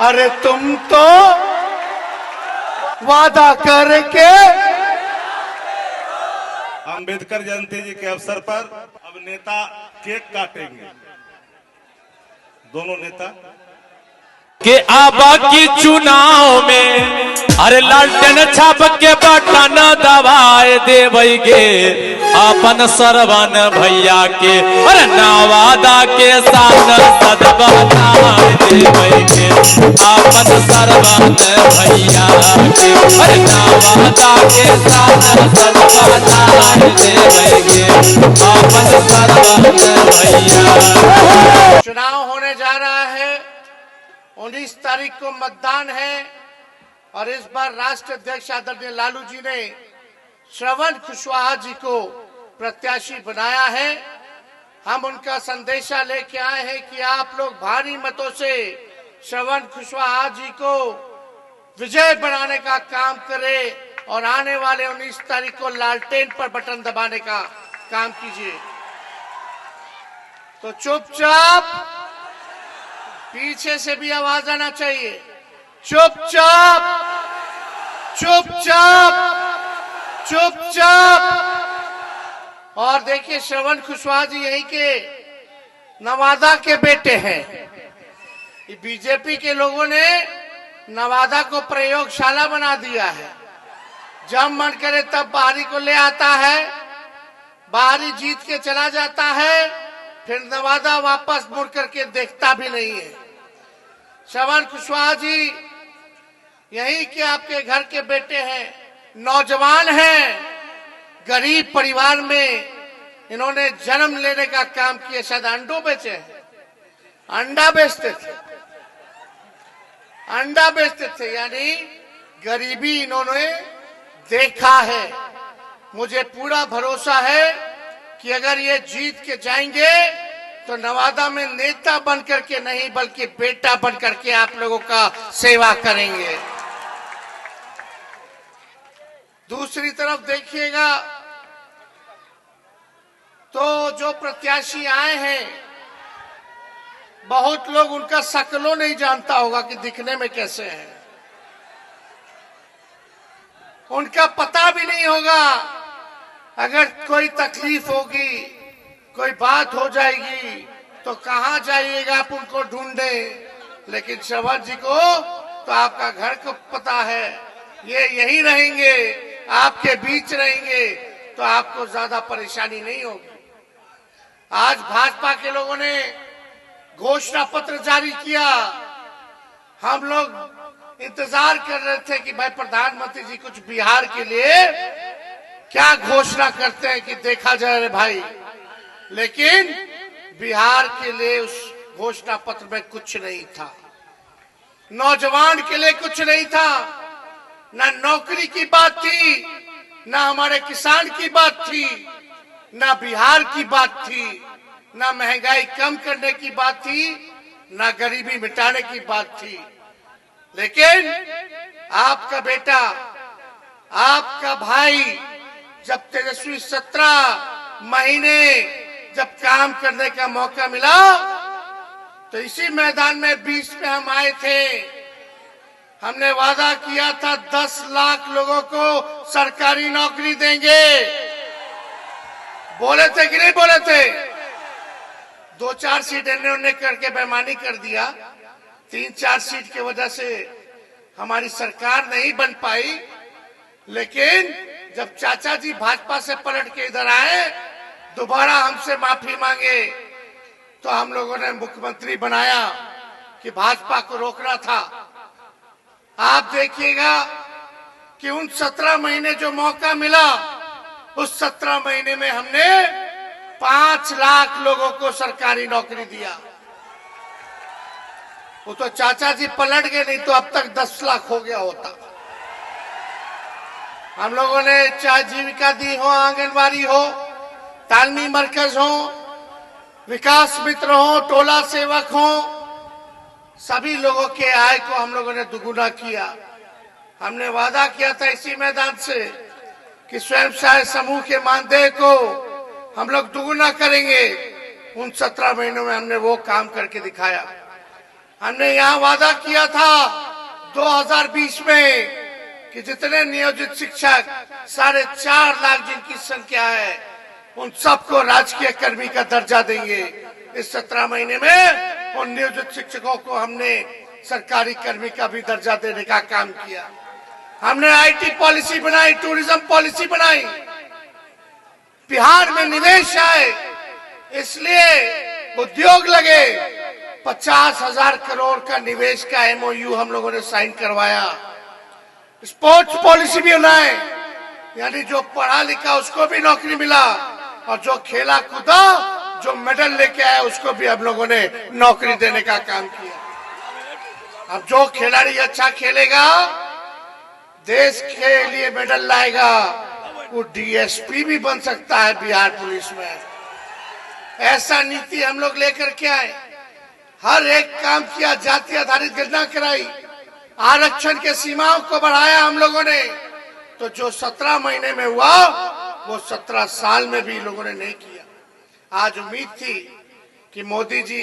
अरे तुम तो वादा करके अंबेडकर जयंती जी के अवसर पर अब नेता केक काटेंगे। दोनों नेता के आबा की चुनाव में अरे लालटेन छाप के बटन दबाए देवगे अपन सरवन भैया के अरे नवादा के सांसद बनाए देवगे अपन सरवन भैया के अरे नवादा के सांसद बनाए देवगे अपन सरवन भैया। चुनाव होने जा रहा है, 19 तारीख को मतदान है और इस बार राष्ट्र अध्यक्ष आदरणीय लालू जी ने श्रवण कुशवाहा जी को प्रत्याशी बनाया है। हम उनका संदेशा लेके आए हैं कि आप लोग भारी मतों से श्रवण कुशवाहा जी को विजय बनाने का काम करें और आने वाले 19 तारीख को लालटेन पर बटन दबाने का काम कीजिए। तो चुपचाप, पीछे से भी आवाज आना चाहिए, चुपचाप चुपचाप चुपचाप। और देखिए श्रवण कुशवाहा जी यहीं के नवादा के बेटे हैं। बीजेपी के लोगों ने नवादा को प्रयोगशाला बना दिया है। जब मन करे तब बाहरी को ले आता है, बाहरी जीत के चला जाता है, फिर नवादा वापस मुड़ करके देखता भी नहीं है। श्रवण कुशवाहा जी यहीं के आपके घर के बेटे हैं, नौजवान हैं, गरीब परिवार में इन्होंने जन्म लेने का काम किया। शायद अंडों बेचे हैं, अंडा बेचते थे, अंडा बेचते थे, यानी गरीबी इन्होंने देखा है। मुझे पूरा भरोसा है कि अगर ये जीत के जाएंगे तो नवादा में नेता बन करके नहीं बल्कि बेटा बन करके आप लोगों का सेवा करेंगे। दूसरी तरफ देखिएगा तो जो प्रत्याशी आए हैं, बहुत लोग उनका शक्लों नहीं जानता होगा कि दिखने में कैसे हैं, उनका पता भी नहीं होगा। अगर कोई तकलीफ होगी, कोई बात हो जाएगी तो कहां जाइएगा आप उनको ढूंढे। लेकिन श्रवण जी को तो आपका घर को पता है, ये यहीं रहेंगे, आपके बीच रहेंगे, तो आपको ज्यादा परेशानी नहीं होगी। आज भाजपा के लोगों ने घोषणा पत्र जारी किया। हम लोग इंतजार कर रहे थे कि भाई प्रधानमंत्री जी कुछ बिहार के लिए क्या घोषणा करते हैं कि देखा जाए रे भाई। लेकिन बिहार के लिए उस घोषणा पत्र में कुछ नहीं था, नौजवान के लिए कुछ नहीं था, ना नौकरी की बात थी, ना हमारे किसान की बात थी, ना बिहार की बात थी, ना महंगाई कम करने की बात थी, ना गरीबी मिटाने की बात थी। लेकिन आपका बेटा, आपका भाई जब तेजस्वी 17 महीने जब काम करने का मौका मिला तो इसी मैदान में 20 में हम आए थे। हमने वादा किया था 10 लाख लोगों को सरकारी नौकरी देंगे। बोले थे कि नहीं बोले थे? 2-4 सीट इन्होंने करके बेईमानी कर दिया। 3-4 सीट की वजह से हमारी सरकार नहीं बन पाई। लेकिन जब चाचा जी भाजपा से पलट के इधर आए, दोबारा हमसे माफी मांगे, तो हम लोगों ने मुख्यमंत्री बनाया कि भाजपा को रोकना था। आप देखिएगा कि उन 17 महीने जो मौका मिला, उस 17 महीने में हमने 5 लाख लोगों को सरकारी नौकरी दिया। वो तो चाचा जी पलट गए, नहीं तो अब तक 10 लाख हो गया होता। हम लोगों ने चाहे जीविका दी हो, आंगनबाड़ी हो, तालमी मरकज हो, विकास मित्र हो, टोला सेवक हो, सभी लोगों के आय को हम लोगों ने दुगुना किया। हमने वादा किया था इसी मैदान से कि स्वयं सहायता समूह के मानदेय को हम लोग दुगुना करेंगे। उन 17 महीनों में हमने वो काम करके दिखाया। हमने यहाँ वादा किया था 2020 में कि जितने नियोजित शिक्षक 4.5 लाख जिनकी संख्या है उन सबको राजकीय कर्मी का दर्जा देंगे। इस 17 महीने में उन नियोजित शिक्षकों को हमने सरकारी कर्मी का भी दर्जा देने का काम किया। हमने आईटी पॉलिसी बनाई, टूरिज्म पॉलिसी बनाई, बिहार में निवेश आए, इसलिए उद्योग लगे। 50,000 करोड़ का निवेश का एमओयू हम लोगों ने साइन करवाया। स्पोर्ट्स पॉलिसी भी बनाए, यानी जो पढ़ा लिखा उसको भी नौकरी मिला और जो खेला कूदा, जो मेडल लेके आया उसको भी हम लोगों ने नौकरी देने का काम किया। अब जो खिलाड़ी अच्छा खेलेगा, देश के लिए मेडल लाएगा, वो डीएसपी भी बन सकता है बिहार पुलिस में। ऐसा नीति हम लोग लेकर के आए, हर एक काम किया, जाति आधारित गणना कराई, आरक्षण के सीमाओं को बढ़ाया हम लोगों ने। तो जो 17 महीने में हुआ वो 17 साल में भी लोगों ने नहीं किया। आज उम्मीद थी कि मोदी जी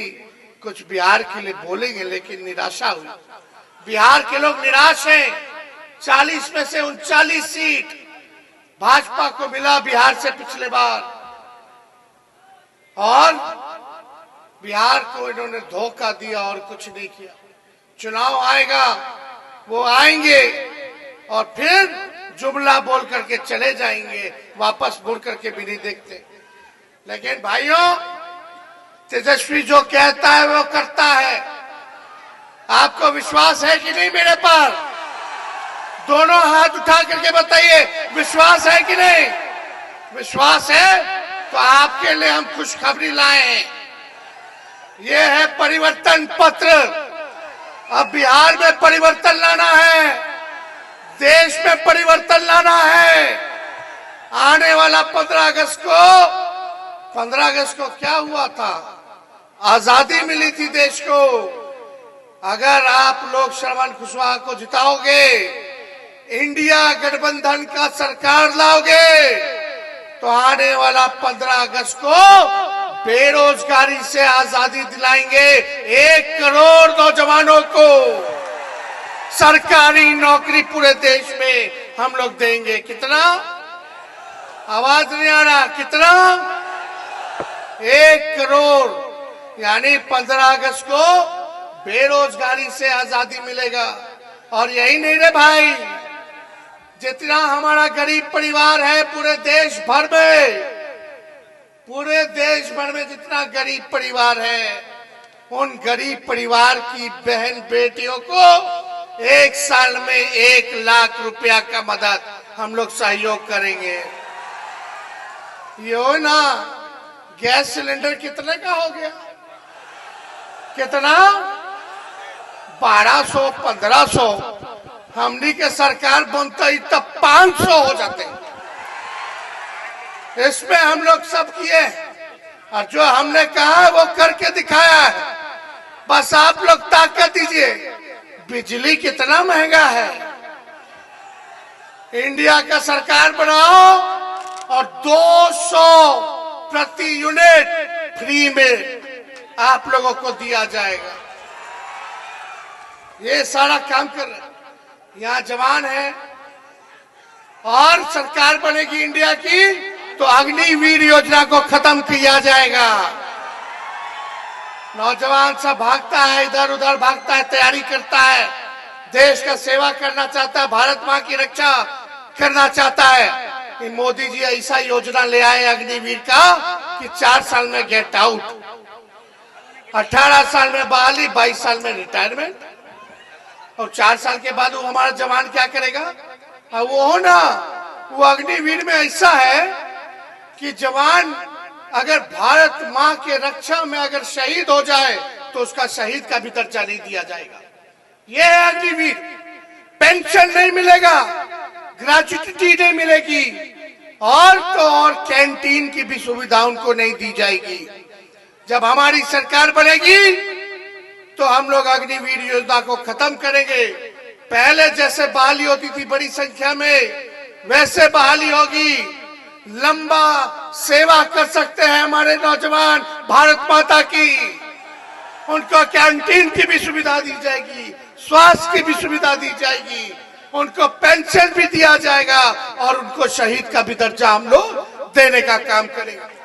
कुछ बिहार के लिए बोलेंगे, लेकिन निराशा हुई। बिहार के लोग निराश हैं। 40 में से 39 सीट भाजपा को मिला बिहार से पिछले बार, और बिहार को इन्होंने धोखा दिया और कुछ नहीं किया। चुनाव आएगा, वो आएंगे और फिर जुमला बोल करके चले जाएंगे, वापस मुड़ करके भी नहीं देखते। लेकिन भाइयों, तेजस्वी जो कहता है वो करता है। आपको विश्वास है कि नहीं मेरे पर? दोनों हाथ उठा करके बताइए, विश्वास है कि नहीं? विश्वास है तो आपके लिए हम खुशखबरी लाए हैं। ये है परिवर्तन पत्र। अब बिहार में परिवर्तन लाना है, देश में परिवर्तन लाना है। आने वाला 15 अगस्त को क्या हुआ था? आजादी मिली थी देश को। अगर आप लोग श्रवण कुशवाहा को जिताओगे, इंडिया गठबंधन का सरकार लाओगे, तो आने वाला 15 अगस्त को बेरोजगारी से आजादी दिलाएंगे। 1 करोड़ नौजवानों को सरकारी नौकरी पूरे देश में हम लोग देंगे। कितना? आवाज नहीं आ रहा। कितना? 1 करोड़, यानी 15 अगस्त को बेरोजगारी से आजादी मिलेगा। और यही नहीं रे भाई, जितना हमारा गरीब परिवार है पूरे देश भर में जितना गरीब परिवार है, उन गरीब परिवार की बहन बेटियों को 1 साल में 1 लाख रुपया का मदद हम लोग सहयोग करेंगे। ये हो ना, गैस सिलेंडर कितने का हो गया? कितना? 1200, 1500। हमनी के सरकार बनता ही तब 500 हो जाते। इसमें हम लोग सब किए, और जो हमने कहा है वो करके दिखाया है। बस आप लोग ताकत दीजिए। बिजली कितना महंगा है, इंडिया का सरकार बनाओ और 200 प्रति यूनिट फ्री में आप लोगों को दिया जाएगा। ये सारा काम कर रहे। यहाँ जवान है, और सरकार बनेगी इंडिया की तो अग्निवीर योजना को खत्म किया जाएगा। नौजवान सब भागता है, इधर उधर भागता है, तैयारी करता है, देश का सेवा करना चाहता है, भारत माँ की रक्षा करना चाहता है। कि मोदी जी ऐसा योजना ले आए अग्निवीर का कि 4 साल में गेट आउट, 18 साल में बहाली, 22 साल में रिटायरमेंट, और 4 साल के बाद वो हमारा जवान क्या करेगा? वो हो ना, वो अग्निवीर में ऐसा है कि जवान अगर भारत माँ के रक्षा में अगर शहीद हो जाए तो उसका शहीद का भी दर्जा नहीं दिया जाएगा। ये है अग्निवीर। पेंशन नहीं मिलेगा, ग्रेच्युटी नहीं मिलेगी, और तो और कैंटीन की भी सुविधा उनको नहीं दी जाएगी। जब हमारी सरकार बनेगी तो हम लोग अग्निवीर योजना को खत्म करेंगे। पहले जैसे बहाली होती थी बड़ी संख्या में, वैसे बहाली होगी। लंबा सेवा कर सकते हैं हमारे नौजवान भारत माता की। उनको कैंटीन की भी सुविधा दी जाएगी, स्वास्थ्य की भी सुविधा दी जाएगी, उनको पेंशन भी दिया जाएगा और उनको शहीद का भी दर्जा हम लोग देने का काम करेंगे।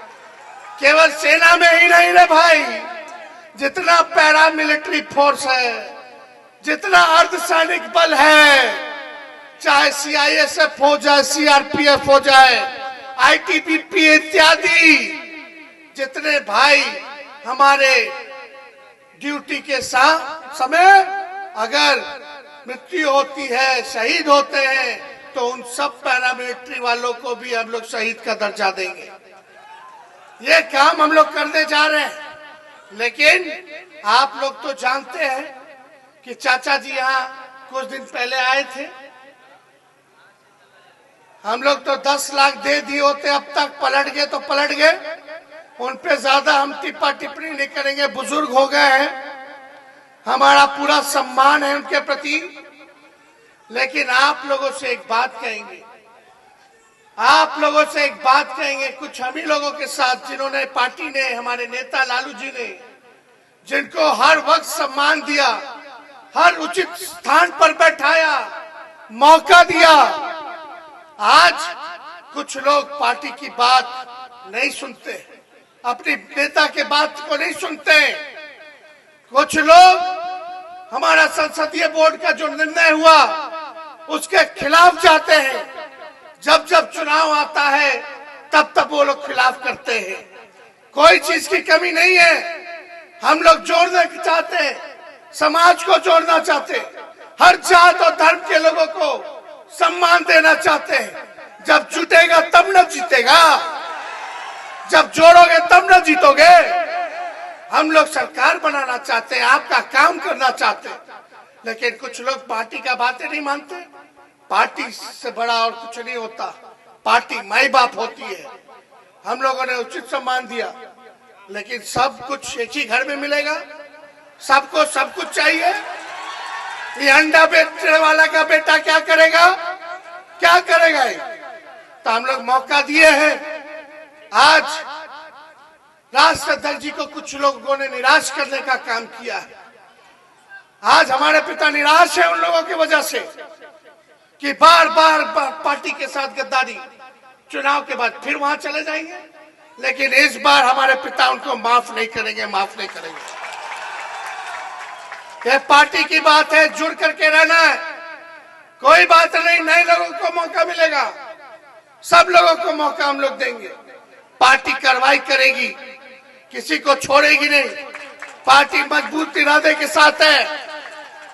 केवल सेना में ही नहीं रे भाई, जितना पैरा मिलिट्री फोर्स है, जितना अर्धसैनिक बल है, चाहे सीआईएसएफ हो जाए, सीआरपीएफ हो जाए, आईटीबीपी इत्यादि, जितने भाई हमारे ड्यूटी के समय अगर मृत्यु होती है, शहीद होते हैं, तो उन सब पैरामिलिट्री वालों को भी हम लोग शहीद का दर्जा देंगे। ये काम हम लोग करने जा रहे हैं। लेकिन आप लोग तो जानते हैं कि चाचा जी यहाँ कुछ दिन पहले आए थे, हम लोग तो 10 लाख दे दिए होते, अब तक पलट गए तो पलट गए। उन पे ज्यादा हम टिप्पा टिप्पणी नहीं करेंगे, बुजुर्ग हो गए हैं, हमारा पूरा सम्मान है उनके प्रति। लेकिन आप लोगों से एक बात कहेंगे, आप लोगों से एक बात कहेंगे, कुछ हम ही लोगों के साथ जिन्होंने, पार्टी ने, हमारे नेता लालू जी ने, जिनको हर वक्त सम्मान दिया, हर उचित स्थान पर बैठाया, मौका दिया, आज कुछ लोग पार्टी की बात नहीं सुनते, अपने नेता के बात को नहीं सुनते। कुछ लोग हमारा संसदीय बोर्ड का जो निर्णय हुआ उसके खिलाफ जाते हैं। जब जब चुनाव आता है तब तब वो लोग खिलाफ करते हैं। कोई चीज की कमी नहीं है, हम लोग जोड़ना चाहते हैं, समाज को जोड़ना चाहते हैं, हर जात और धर्म के लोगों को सम्मान देना चाहते हैं। जब जुटेगा तब न जीतेगा, जब जोड़ोगे तब न जीतोगे। हम लोग सरकार बनाना चाहते हैं, आपका काम करना चाहते हैं, लेकिन कुछ लोग पार्टी का बातें नहीं मानते। पार्टी से बड़ा और कुछ नहीं होता, पार्टी माई बाप होती है। हम लोगों ने उचित सम्मान दिया, लेकिन सब कुछ एक ही घर में मिलेगा, सबको सब कुछ चाहिए। ये अंडा बेचने वाला का बेटा क्या करेगा, क्या करेगा ये? तो हम लोग मौका दिए हैं। आज राष्ट्राध्यक्ष जी को कुछ लोगों ने निराश करने का काम किया है। आज हमारे पिता निराश है उन लोगों की वजह से कि बार बार पार्टी के साथ गद्दारी, चुनाव के बाद फिर वहां चले जाएंगे। लेकिन इस बार हमारे पिता उनको माफ नहीं करेंगे, माफ नहीं करेंगे। यह पार्टी की बात है, जुड़ करके रहना है, कोई बात नहीं। नए लोगों को मौका मिलेगा, सब लोगों को मौका हम लोग देंगे। पार्टी कार्रवाई करेगी, किसी को छोड़ेगी नहीं। पार्टी मजबूत इरादे के साथ है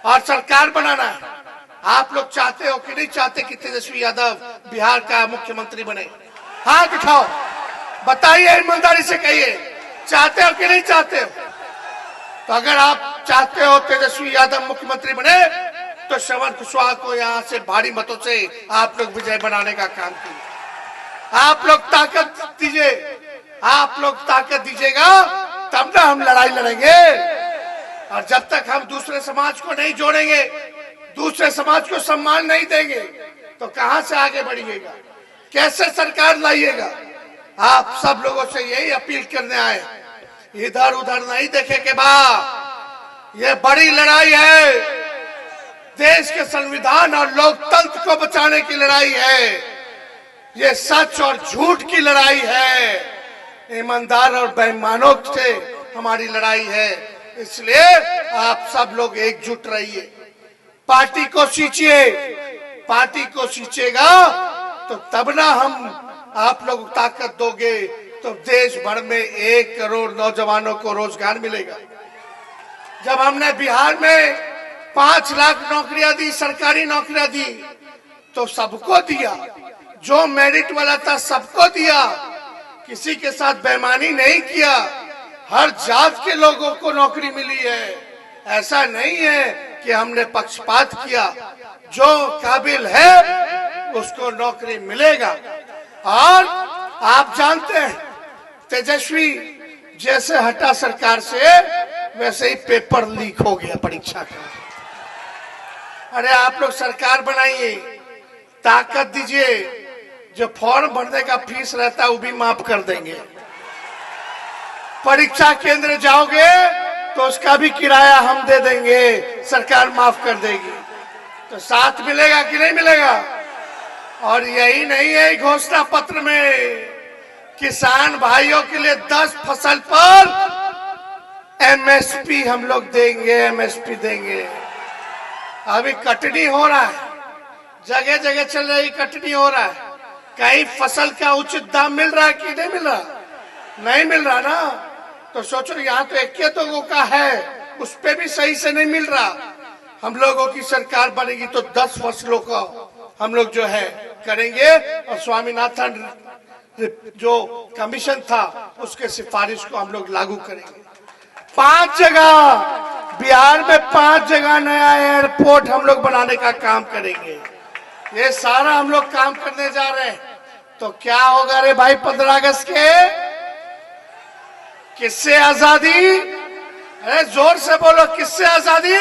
और सरकार बनाना है। आप लोग चाहते हो कि नहीं चाहते कि तेजस्वी यादव बिहार का मुख्यमंत्री बने? हाथ उठाओ, बताइए, ईमानदारी से कहिए, चाहते हो कि नहीं चाहते हो? तो अगर आप चाहते हो तेजस्वी यादव मुख्यमंत्री बने तो श्रवण कुशवाहा को यहाँ से भारी मतों से आप लोग विजय बनाने का काम कीजिए। आप लोग ताकत दीजिए, आप लोग ताकत दीजिएगा तब ना हम लड़ाई लड़ेंगे। और जब तक हम दूसरे समाज को नहीं जोड़ेंगे, दूसरे समाज को सम्मान नहीं देंगे, तो कहां से आगे बढ़िएगा, कैसे सरकार लाइएगा? आप सब लोगों से यही अपील करने आए, इधर उधर नहीं देखे के बाद ये बड़ी लड़ाई है, देश के संविधान और लोकतंत्र को बचाने की लड़ाई है। ये सच और झूठ की लड़ाई है, ईमानदार और बेईमानों से हमारी लड़ाई है। इसलिए आप सब लोग एकजुट रहिए, पार्टी को सींचिए। पार्टी को सींचेगा तो तब ना हम आप लोग ताकत दोगे तो देश भर में 1 करोड़ नौजवानों को रोजगार मिलेगा। जब हमने बिहार में 5 लाख नौकरियां दी, सरकारी नौकरियां दी, तो सबको दिया, जो मेरिट वाला था सबको दिया, किसी के साथ बेईमानी नहीं किया। हर जात के लोगों को नौकरी मिली है, ऐसा नहीं है कि हमने पक्षपात किया। जो काबिल है उसको नौकरी मिलेगा। और आप जानते हैं तेजस्वी जैसे हटा सरकार से, वैसे ही पेपर लीक हो गया परीक्षा का। अरे आप लोग सरकार बनाइए, ताकत दीजिए, जो फॉर्म भरने का फीस रहता है वो भी माफ कर देंगे। परीक्षा केंद्र जाओगे तो उसका भी किराया हम दे देंगे, सरकार माफ कर देगी। तो साथ मिलेगा कि नहीं मिलेगा? और यही नहीं है घोषणा पत्र में, किसान भाइयों के लिए 10 फसल पर एमएसपी हम लोग देंगे, एमएसपी देंगे। अभी कटनी हो रहा है, जगह जगह चल रही कटनी हो रहा है, कहीं फसल का उचित दाम मिल रहा है कि नहीं मिल रहा? नहीं मिल रहा ना। तो सोचो यहाँ तो 21 लोगों का है, उस पे भी सही से नहीं मिल रहा। हम लोगों की सरकार बनेगी तो 10 फसलों का हम लोग जो है करेंगे, और स्वामीनाथन जो कमीशन था उसके सिफारिश को हम लोग लागू करेंगे। 5 जगह बिहार में 5 जगह नया एयरपोर्ट हम लोग बनाने का काम करेंगे। ये सारा हम लोग काम करने जा रहे हैं। तो क्या होगा रे भाई 15 अगस्त के? किससे आजादी? अरे जोर से बोलो, किससे आजादी?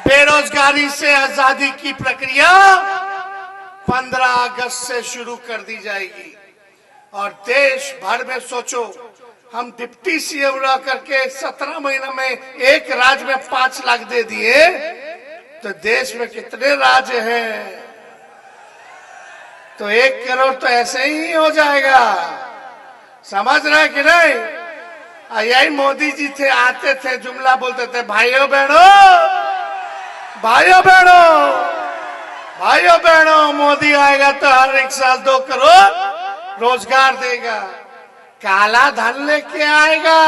बेरोजगारी से आजादी की प्रक्रिया 15 अगस्त से शुरू कर दी जाएगी। और देश भर में सोचो, हम डिप्टी सीएम रह करके 17 महीने में एक राज्य में 5 लाख दे दिए, तो देश में कितने राज्य हैं? तो 1 करोड़ तो ऐसे ही हो जाएगा। समझ रहे कि नहीं? यही मोदी जी थे, आते थे, जुमला बोलते थे, भाइयों बहनों, भाइयों बहनों, भाइयों बहनों, मोदी आएगा तो हर एक साल 2 करोड़ रोजगार देगा। काला धन लेके आएगा,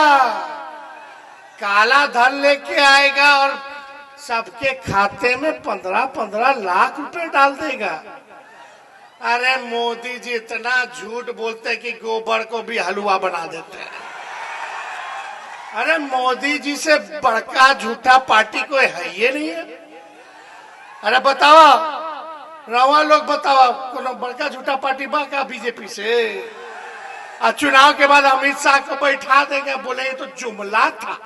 काला धन लेके आएगा और सबके खाते में 15-15 लाख रुपए डाल देगा। अरे मोदी जी इतना झूठ बोलते हैं कि गोबर को भी हलवा बना देते हैं। अरे मोदी जी से बड़का झूठा पार्टी कोई है ये नहीं है। अरे बताओ रवा लोग, बताओ कोनो बड़का झूठा पार्टी बा का बीजेपी से? और चुनाव के बाद अमित शाह को बैठा देंगे, बोले ये तो जुमला था।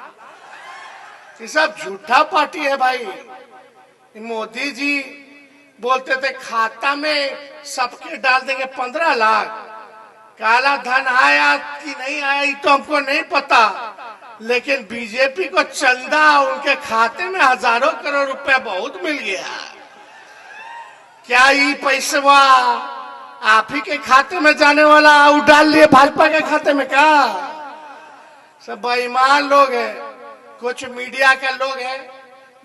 ये सब झूठा पार्टी है भाई। मोदी जी बोलते थे खाता में सबके डाल देंगे 15 लाख। काला धन आया कि नहीं आया ये तो हमको नहीं पता, लेकिन बीजेपी को चंदा उनके खाते में हजारों करोड़ रुपए बहुत मिल गया। क्या ये पैसा आप ही के खाते में जाने वाला वो डाल लिए भाजपा के खाते में? क्या सब बेईमान लोग हैं। कुछ मीडिया के लोग हैं,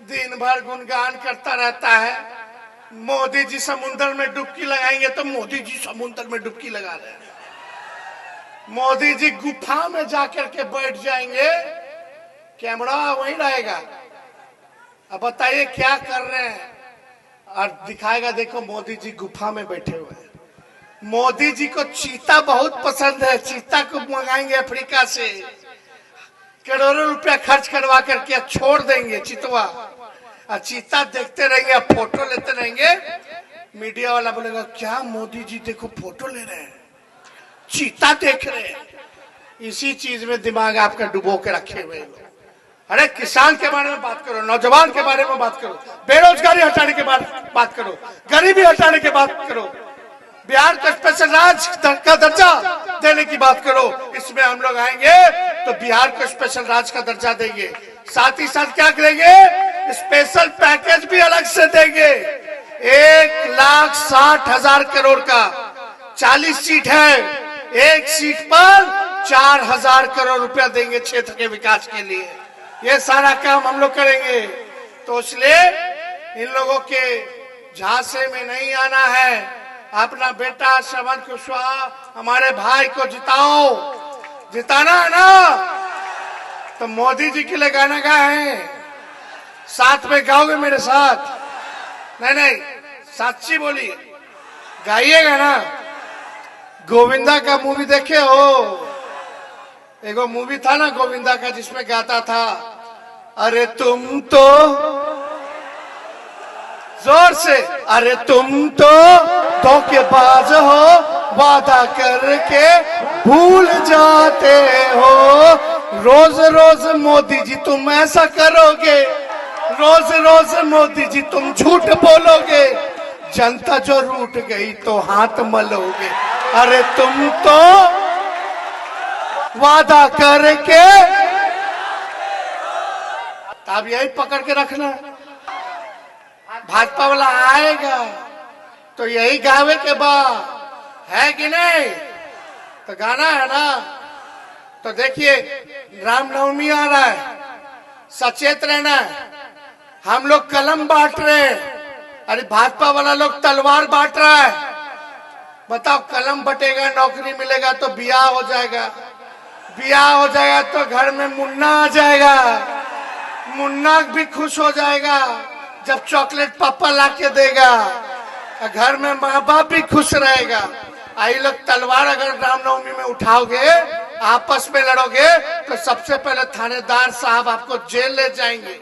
दिन भर गुणगान करता रहता है। मोदी जी समुद्र में डुबकी लगाएंगे तो मोदी जी समुद्र में डुबकी लगा रहे हैं। मोदी जी गुफा में जाकर के बैठ जाएंगे, कैमरा वहीं रहेगा। अब बताइए क्या कर रहे हैं? और दिखाएगा, देखो मोदी जी गुफा में बैठे हुए हैं। मोदी जी को चीता बहुत पसंद है, चीता को मंगाएंगे अफ्रीका से, करोड़ों रुपया खर्च करवा करके छोड़ देंगे चितवा। और चीता देखते रहेंगे, फोटो लेते रहेंगे। मीडिया वाला बोलेगा क्या मोदी जी देखो फोटो ले रहे हैं, चीता देख रहे हैं। इसी चीज में दिमाग आपका डुबो के रखे हुए लोग। अरे किसान के बारे में बात करो, नौजवान के बारे में बात करो, बेरोजगारी हटाने के बारे में बात करो, गरीबी हटाने की बात करो, बिहार को स्पेशल राज्य का दर्जा देने की बात करो। इसमें हम लोग आएंगे तो बिहार को स्पेशल राज्य का दर्जा देंगे। साथ ही साथ क्या करेंगे? स्पेशल पैकेज भी अलग से देंगे। 1,60,000 करोड़ का 40 सीट है, एक सीट पर 4,000 करोड़ रुपया देंगे क्षेत्र के विकास के लिए। ये सारा काम हम लोग करेंगे। तो इसलिए इन लोगों के झांसे में नहीं आना है। अपना बेटा श्रवण कुशवाहा हमारे भाई को जिताओ, जिताना है ना। तो मोदी जी के लिए गाना गाए, साथ में गाओगे मेरे साथ? नहीं नहीं, सच्ची बोलिए, गाइएगा ना। गोविंदा का मूवी देखे हो? एगो मूवी था ना गोविंदा का, जिसमें गाता था, अरे तुम तो, जोर से, अरे तुम तो धोखेबाज हो, वादा करके भूल जाते हो। रोज रोज मोदी जी तुम ऐसा करोगे, रोज रोज मोदी जी तुम झूठ बोलोगे, जनता जो रूठ गई तो हाथ मलोगे। अरे तुम तो वादा करके तो आप यही पकड़ के रखना। भाजपा वाला आएगा तो यही गावे के बाद है कि नहीं, तो गाना है ना। तो देखिए रामनवमी आ रहा है, सचेत रहना है। हम लोग कलम बांट रहे हैं, अरे भाजपा वाला लोग तलवार बांट रहा है। बताओ, कलम बटेगा, नौकरी मिलेगा तो बियाह हो जाएगा, बियाह हो जाएगा तो घर में मुन्ना आ जाएगा, मुन्ना भी खुश हो जाएगा जब चॉकलेट पापा लाके देगा, घर में माँ बाप भी खुश रहेगा। आई लोग तलवार अगर रामनवमी में उठाओगे, आपस में लड़ोगे, तो सबसे पहले थानेदार साहब आपको जेल ले जाएंगे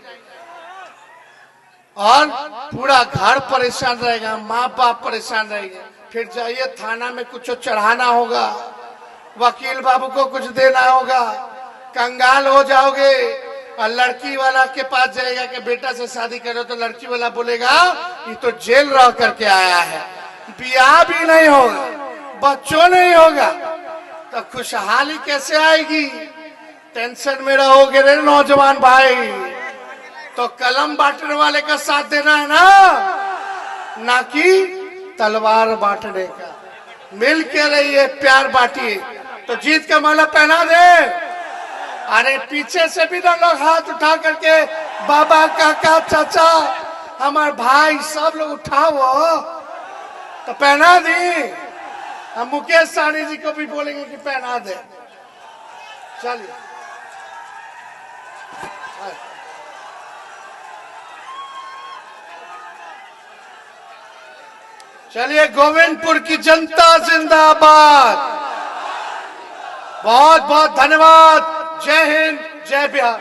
और पूरा घर परेशान रहेगा, माँ बाप परेशान रहेंगे। फिर जाइए थाना में कुछ चढ़ाना होगा, वकील बाबू को कुछ देना होगा, कंगाल हो जाओगे। और लड़की वाला के पास जाएगा कि बेटा से शादी करो, तो लड़की वाला बोलेगा ये तो जेल रह करके आया है, ब्याह भी नहीं होगा, बच्चों नहीं होगा, तो खुशहाली कैसे आएगी? टेंशन में रहोगे रे नौजवान भाई। तो कलम बांटने वाले का साथ देना है ना कि तलवार बांटने का। मिल के रहिए, प्यार बांटिए। तो जीत का माला पहना दे। अरे पीछे से भी ना लोग हाथ उठा करके, बाबा, काका, चाचा, हमारे भाई, सब लोग उठाओ तो पहना दी। हम मुकेश सहनी जी को भी बोलेंगे कि पहना दे। चलिए चलिए, गोविंदपुर की जनता जिंदाबाद। बहुत बहुत धन्यवाद। जय हिंद, जय बिहार।